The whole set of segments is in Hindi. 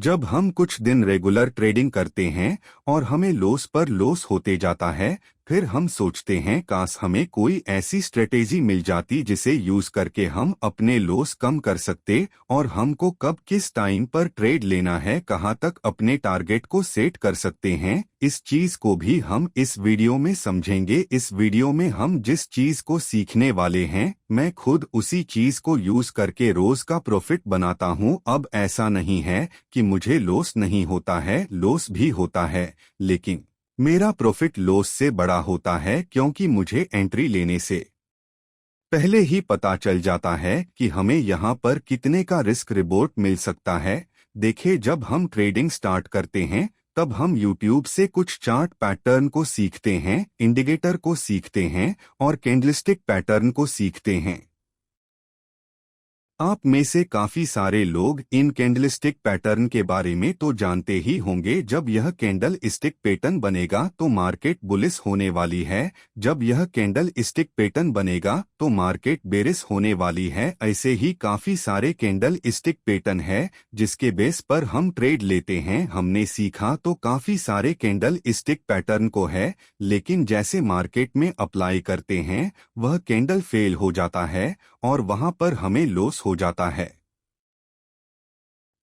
जब हम कुछ दिन रेगुलर ट्रेडिंग करते हैं और हमें लॉस पर लॉस होते जाता है, फिर हम सोचते हैं काश हमें कोई ऐसी स्ट्रेटेजी मिल जाती जिसे यूज करके हम अपने लॉस कम कर सकते और हमको कब किस टाइम पर ट्रेड लेना है, कहाँ तक अपने टारगेट को सेट कर सकते हैं। इस चीज को भी हम इस वीडियो में समझेंगे। इस वीडियो में हम जिस चीज को सीखने वाले हैं, मैं खुद उसी चीज को यूज करके रोज का प्रॉफिट बनाता हूं। अब ऐसा नहीं है कि मुझे लॉस नहीं होता है, लॉस भी होता है, लेकिन मेरा प्रॉफिट लॉस से बड़ा होता है क्योंकि मुझे एंट्री लेने से पहले ही पता चल जाता है कि हमें यहाँ पर कितने का रिस्क रिवॉर्ड मिल सकता है। देखिए, जब हम ट्रेडिंग स्टार्ट करते हैं तब हम YouTube से कुछ चार्ट पैटर्न को सीखते हैं, इंडिकेटर को सीखते हैं और कैंडलस्टिक पैटर्न को सीखते हैं। आप में से काफी सारे लोग इन कैंडलस्टिक पैटर्न के बारे में तो जानते ही होंगे। जब यह कैंडल स्टिक पैटर्न बनेगा तो मार्केट बुलिश होने वाली है, जब यह कैंडल स्टिक पैटर्न बनेगा तो मार्केट बेरिश होने वाली है। ऐसे ही काफी सारे कैंडल स्टिक पैटर्न है जिसके बेस पर हम ट्रेड लेते हैं। हमने सीखा तो काफी सारे कैंडल स्टिक पैटर्न को है, लेकिन जैसे मार्केट में अप्लाई करते हैं वह कैंडल फेल हो जाता है और वहां पर हमें लॉस हो जाता है।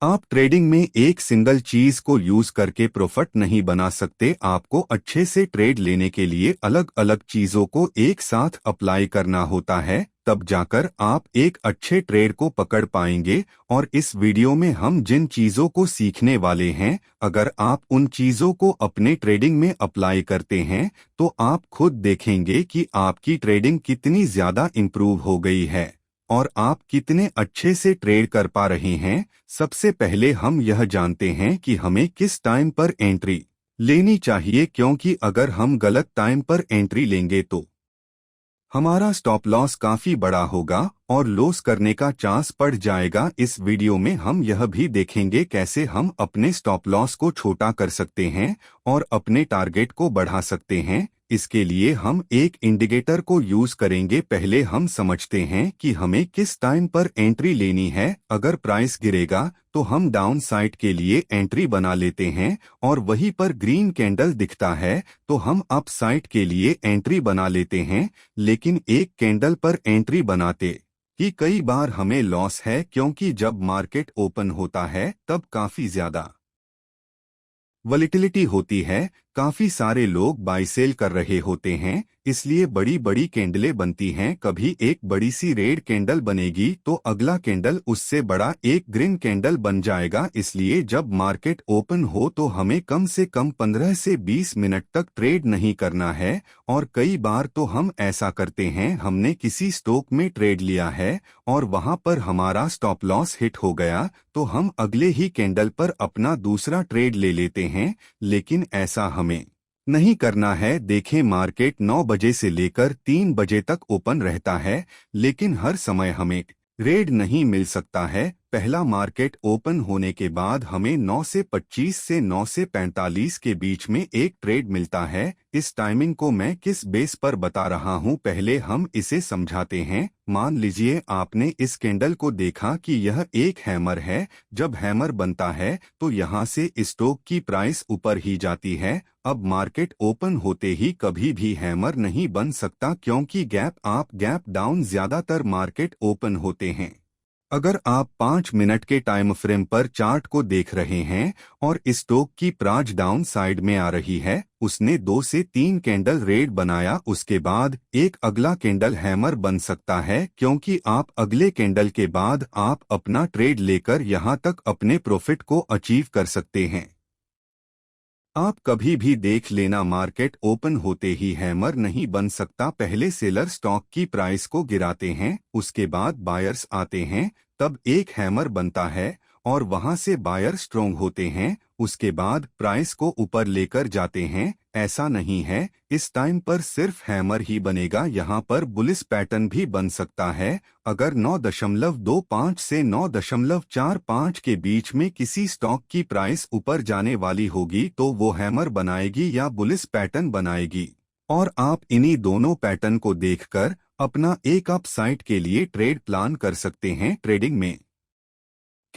आप ट्रेडिंग में एक सिंगल चीज को यूज करके प्रॉफिट नहीं बना सकते। आपको अच्छे से ट्रेड लेने के लिए अलग अलग चीजों को एक साथ अप्लाई करना होता है, तब जाकर आप एक अच्छे ट्रेड को पकड़ पाएंगे। और इस वीडियो में हम जिन चीजों को सीखने वाले हैं, अगर आप उन चीजों को अपने ट्रेडिंग में अप्लाई करते हैं तो आप खुद देखेंगे कि आपकी ट्रेडिंग कितनी ज्यादा इंप्रूव हो गई है और आप कितने अच्छे से ट्रेड कर पा रहे हैं। सबसे पहले हम यह जानते हैं कि हमें किस टाइम पर एंट्री लेनी चाहिए, क्योंकि अगर हम गलत टाइम पर एंट्री लेंगे तो हमारा स्टॉप लॉस काफी बड़ा होगा और लॉस करने का चांस बढ़ जाएगा। इस वीडियो में हम यह भी देखेंगे कैसे हम अपने स्टॉप लॉस को छोटा कर सकते हैं और अपने टारगेट को बढ़ा सकते हैं। इसके लिए हम एक इंडिकेटर को यूज करेंगे। पहले हम समझते हैं कि हमें किस टाइम पर एंट्री लेनी है। अगर प्राइस गिरेगा तो हम डाउन साइड के लिए एंट्री बना लेते हैं और वहीं पर ग्रीन कैंडल दिखता है तो हम अप साइड के लिए एंट्री बना लेते हैं। लेकिन एक कैंडल पर एंट्री बनाते ही कई बार हमें लॉस है, क्योंकि जब मार्केट ओपन होता है तब काफी ज्यादा वॉलेटिलिटी होती है, काफी सारे लोग बाय सेल कर रहे होते हैं, इसलिए बड़ी बड़ी कैंडलें बनती हैं। कभी एक बड़ी सी रेड कैंडल बनेगी तो अगला कैंडल उससे बड़ा एक ग्रीन कैंडल बन जाएगा। इसलिए जब मार्केट ओपन हो तो हमें कम से कम 15 से 20 मिनट तक ट्रेड नहीं करना है। और कई बार तो हम ऐसा करते हैं, हमने किसी स्टॉक में ट्रेड लिया है और वहां पर हमारा स्टॉप लॉस हिट हो गया तो हम अगले ही कैंडल पर अपना दूसरा ट्रेड ले लेते हैं, लेकिन ऐसा हमें नहीं करना है। देखें, मार्केट 9 बजे से लेकर 3 बजे तक ओपन रहता है, लेकिन हर समय हमें रेड नहीं मिल सकता है। पहला मार्केट ओपन होने के बाद हमें 9 से 25 से 9 से 45 के बीच में एक ट्रेड मिलता है। इस टाइमिंग को मैं किस बेस पर बता रहा हूं, पहले हम इसे समझाते हैं। मान लीजिए आपने इस कैंडल को देखा कि यह एक हैमर है। जब हैमर बनता है तो यहां से स्टॉक की प्राइस ऊपर ही जाती है। अब मार्केट ओपन होते ही कभी भी हैमर नहीं बन सकता, क्योंकि गैप अप गैप डाउन ज्यादातर मार्केट ओपन होते हैं। अगर आप 5 मिनट के टाइम फ्रेम पर चार्ट को देख रहे हैं और स्टॉक की प्राइस डाउन साइड में आ रही है, उसने 2 से 3 कैंडल रेड बनाया, उसके बाद एक अगला कैंडल हैमर बन सकता है, क्योंकि आप अगले कैंडल के बाद आप अपना ट्रेड लेकर यहां तक अपने प्रॉफिट को अचीव कर सकते हैं। आप कभी भी देख लेना, मार्केट ओपन होते ही हैमर नहीं बन सकता। पहले सेलर स्टॉक की प्राइस को गिराते हैं, उसके बाद बायर्स आते हैं, तब एक हैमर बनता है और वहां से बायर स्ट्रोंग होते हैं, उसके बाद प्राइस को ऊपर लेकर जाते हैं। ऐसा नहीं है, इस टाइम पर सिर्फ हैमर ही बनेगा, यहाँ पर बुलिश पैटर्न भी बन सकता है। अगर 9.25 से 9.45 के बीच में किसी स्टॉक की प्राइस ऊपर जाने वाली होगी तो वो हैमर बनाएगी या बुलिश पैटर्न बनाएगी, और आप इन्हीं दोनों पैटर्न को देखकर अपना एक अप साइड के लिए ट्रेड प्लान कर सकते हैं। ट्रेडिंग में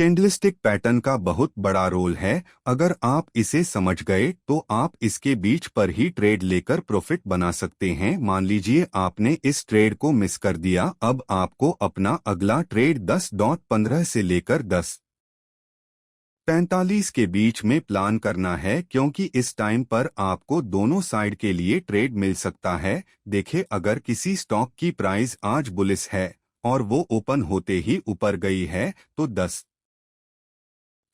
कैंडलस्टिक पैटर्न का बहुत बड़ा रोल है। अगर आप इसे समझ गए तो आप इसके बीच पर ही ट्रेड लेकर प्रॉफिट बना सकते हैं। मान लीजिए आपने इस ट्रेड को मिस कर दिया। अब आपको अपना अगला ट्रेड 10.15 से लेकर 10.45 के बीच में प्लान करना है, क्योंकि इस टाइम पर आपको दोनों साइड के लिए ट्रेड मिल सकता है। देखें, अगर किसी स्टॉक की प्राइस आज बुलिश है और वो ओपन होते ही ऊपर गई है तो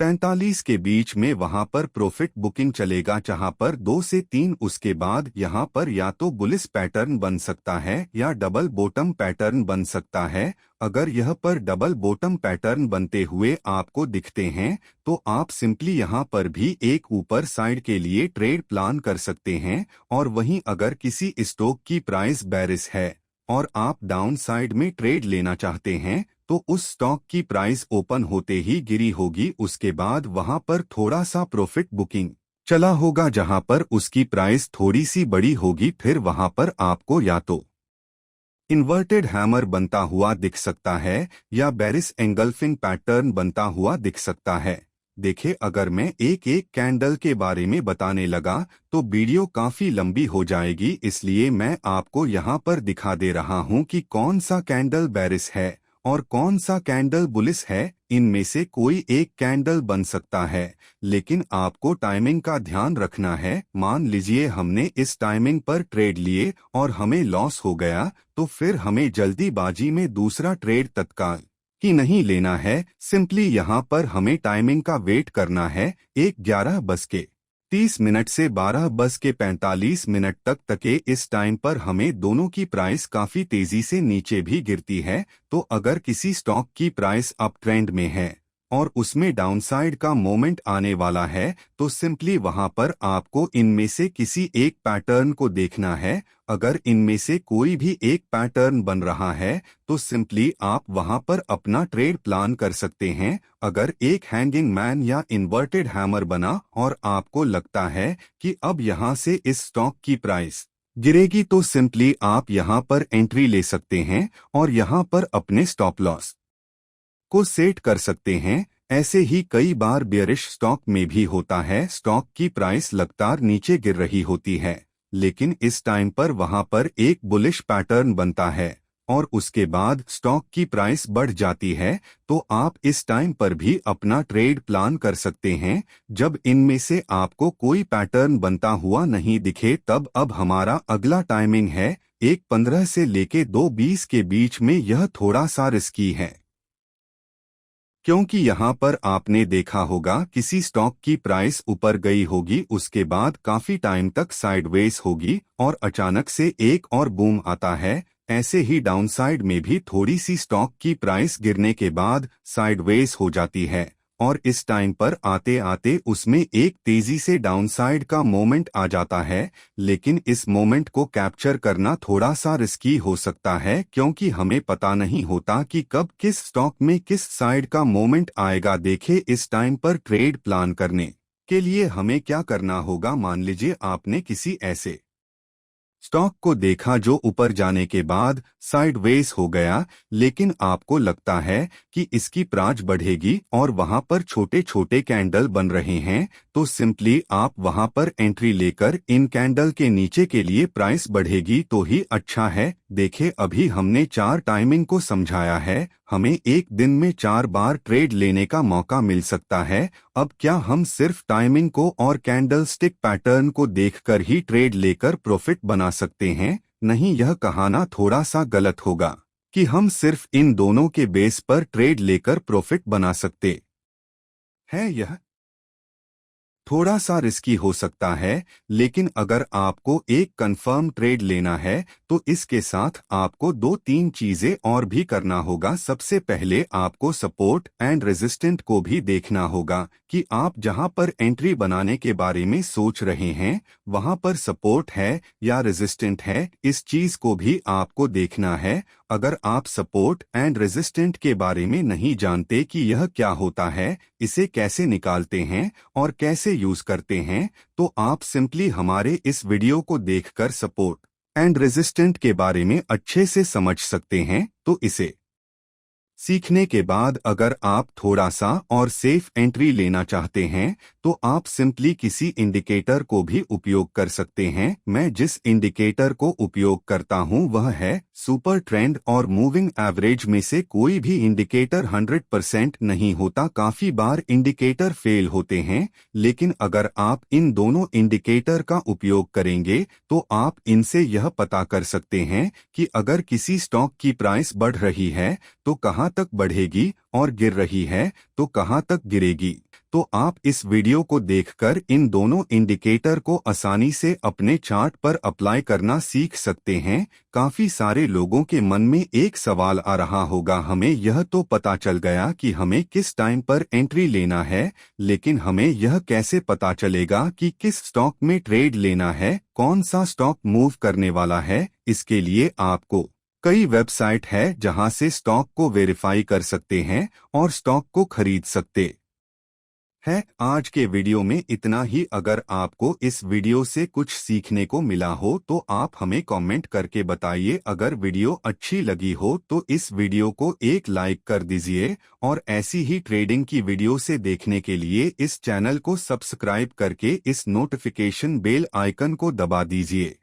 10.45 के बीच में वहां पर प्रॉफिट बुकिंग चलेगा, जहां पर 2 से 3 उसके बाद यहां पर या तो बुलिश पैटर्न बन सकता है या डबल बॉटम पैटर्न बन सकता है। अगर यह पर डबल बॉटम पैटर्न बनते हुए आपको दिखते हैं तो आप सिंपली यहां पर भी एक ऊपर साइड के लिए ट्रेड प्लान कर सकते हैं। और वहीं अगर किसी स्टॉक की प्राइस बेरिश है और आप डाउन साइड में ट्रेड लेना चाहते हैं तो उस स्टॉक की प्राइस ओपन होते ही गिरी होगी, उसके बाद वहां पर थोड़ा सा प्रॉफिट बुकिंग चला होगा जहां पर उसकी प्राइस थोड़ी सी बड़ी होगी। फिर वहां पर आपको या तो इन्वर्टेड हैमर बनता हुआ दिख सकता है या बेरिश एंगल्फिंग पैटर्न बनता हुआ दिख सकता है। देखे, अगर मैं एक एक कैंडल के बारे में बताने लगा तो वीडियो काफी लंबी हो जाएगी, इसलिए मैं आपको यहाँ पर दिखा दे रहा हूँ कि कौन सा कैंडल बेरिश है और कौन सा कैंडल बुलिश है। इनमें से कोई एक कैंडल बन सकता है, लेकिन आपको टाइमिंग का ध्यान रखना है। मान लीजिए हमने इस टाइमिंग पर ट्रेड लिए और हमें लॉस हो गया, तो फिर हमें जल्दीबाजी में दूसरा ट्रेड तत्काल ही नहीं लेना है। सिंपली यहाँ पर हमें टाइमिंग का वेट करना है। 11:30 से 12:45 तक के इस टाइम पर हमें दोनों की प्राइस काफी तेजी से नीचे भी गिरती है। तो अगर किसी स्टॉक की प्राइस अप ट्रेंड में है और उसमें डाउनसाइड का मोमेंट आने वाला है तो सिंपली वहां पर आपको इनमें से किसी एक पैटर्न को देखना है। अगर इनमें से कोई भी एक पैटर्न बन रहा है तो सिंपली आप वहां पर अपना ट्रेड प्लान कर सकते हैं। अगर एक हैंगिंग मैन या इन्वर्टेड हैमर बना और आपको लगता है कि अब यहां से इस स्टॉक की प्राइस गिरेगी तो सिंपली आप यहां पर एंट्री ले सकते हैं और यहां पर अपने स्टॉप लॉस को सेट कर सकते हैं। ऐसे ही कई बार बेयरिश स्टॉक में भी होता है। स्टॉक की प्राइस लगातार नीचे गिर रही होती है, लेकिन इस टाइम पर वहां पर एक बुलिश पैटर्न बनता है और उसके बाद स्टॉक की प्राइस बढ़ जाती है। तो आप इस टाइम पर भी अपना ट्रेड प्लान कर सकते हैं। जब इनमें से आपको कोई पैटर्न बनता हुआ नहीं दिखे तब अब हमारा अगला टाइमिंग है 1:15 से लेके 2:20 के बीच में। यह थोड़ा सा रिस्की है, क्योंकि यहाँ पर आपने देखा होगा किसी स्टॉक की प्राइस ऊपर गई होगी, उसके बाद काफी टाइम तक साइडवेज होगी और अचानक से एक और बूम आता है। ऐसे ही डाउनसाइड में भी थोड़ी सी स्टॉक की प्राइस गिरने के बाद साइडवेज हो जाती है और इस टाइम पर आते आते उसमें एक तेजी से डाउनसाइड का मोमेंट आ जाता है। लेकिन इस मोमेंट को कैप्चर करना थोड़ा सा रिस्की हो सकता है, क्योंकि हमें पता नहीं होता कि कब किस स्टॉक में किस साइड का मोमेंट आएगा। देखे, इस टाइम पर ट्रेड प्लान करने के लिए हमें क्या करना होगा। मान लीजिए आपने किसी ऐसे स्टॉक को देखा जो ऊपर जाने के बाद साइडवेज हो गया, लेकिन आपको लगता है कि इसकी प्राइस बढ़ेगी और वहां पर छोटे छोटे कैंडल बन रहे हैं, तो सिंपली आप वहां पर एंट्री लेकर इन कैंडल के नीचे के लिए प्राइस बढ़ेगी तो ही अच्छा है। देखे, अभी हमने 4 टाइमिंग को समझाया है। हमें एक दिन में 4 बार ट्रेड लेने का मौका मिल सकता है। अब क्या हम सिर्फ टाइमिंग को और कैंडल स्टिक पैटर्न को देखकर ही ट्रेड लेकर प्रॉफिट बना सकते हैं? नहीं, यह कहना थोड़ा सा गलत होगा कि हम सिर्फ इन दोनों के बेस पर ट्रेड लेकर प्रॉफिट बना सकते हैं। यह थोड़ा सा रिस्की हो सकता है, लेकिन अगर आपको एक कंफर्म ट्रेड लेना है तो इसके साथ आपको 2-3 चीजें और भी करना होगा। सबसे पहले आपको सपोर्ट एंड रेजिस्टेंट को भी देखना होगा कि आप जहां पर एंट्री बनाने के बारे में सोच रहे हैं वहां पर सपोर्ट है या रेजिस्टेंट है। इस चीज को भी आपको देखना है। अगर आप सपोर्ट एंड रेजिस्टेंट के बारे में नहीं जानते कि यह क्या होता है, इसे कैसे निकालते हैं और कैसे यूज करते हैं, तो आप सिंपली हमारे इस वीडियो को देखकर सपोर्ट एंड रेजिस्टेंट के बारे में अच्छे से समझ सकते हैं। तो इसे सीखने के बाद अगर आप थोड़ा सा और सेफ एंट्री लेना चाहते हैं तो आप सिंपली किसी इंडिकेटर को भी उपयोग कर सकते हैं। मैं जिस इंडिकेटर को उपयोग करता हूं वह है सुपर ट्रेंड और मूविंग एवरेज में से कोई भी इंडिकेटर 100% नहीं होता। काफी बार इंडिकेटर फेल होते हैं, लेकिन अगर आप इन दोनों इंडिकेटर का उपयोग करेंगे तो आप इनसे यह पता कर सकते हैं कि अगर किसी स्टॉक की प्राइस बढ़ रही है तो कहां तक बढ़ेगी और गिर रही है तो कहां तक गिरेगी। तो आप इस वीडियो को देखकर इन दोनों इंडिकेटर को आसानी से अपने चार्ट पर अप्लाई करना सीख सकते हैं। काफी सारे लोगों के मन में एक सवाल आ रहा होगा, हमें यह तो पता चल गया कि हमें किस टाइम पर एंट्री लेना है, लेकिन हमें यह कैसे पता चलेगा कि किस स्टॉक में ट्रेड लेना है, कौन सा स्टॉक मूव करने वाला है। इसके लिए आपको कई वेबसाइट है जहां से स्टॉक को वेरीफाई कर सकते हैं और स्टॉक को खरीद सकते हैं। आज के वीडियो में इतना ही। अगर आपको इस वीडियो से कुछ सीखने को मिला हो तो आप हमें कमेंट करके बताइए। अगर वीडियो अच्छी लगी हो तो इस वीडियो को एक लाइक कर दीजिए और ऐसी ही ट्रेडिंग की वीडियो से देखने के लिए इस चैनल को सब्सक्राइब करके इस नोटिफिकेशन बेल आइकन को दबा दीजिए।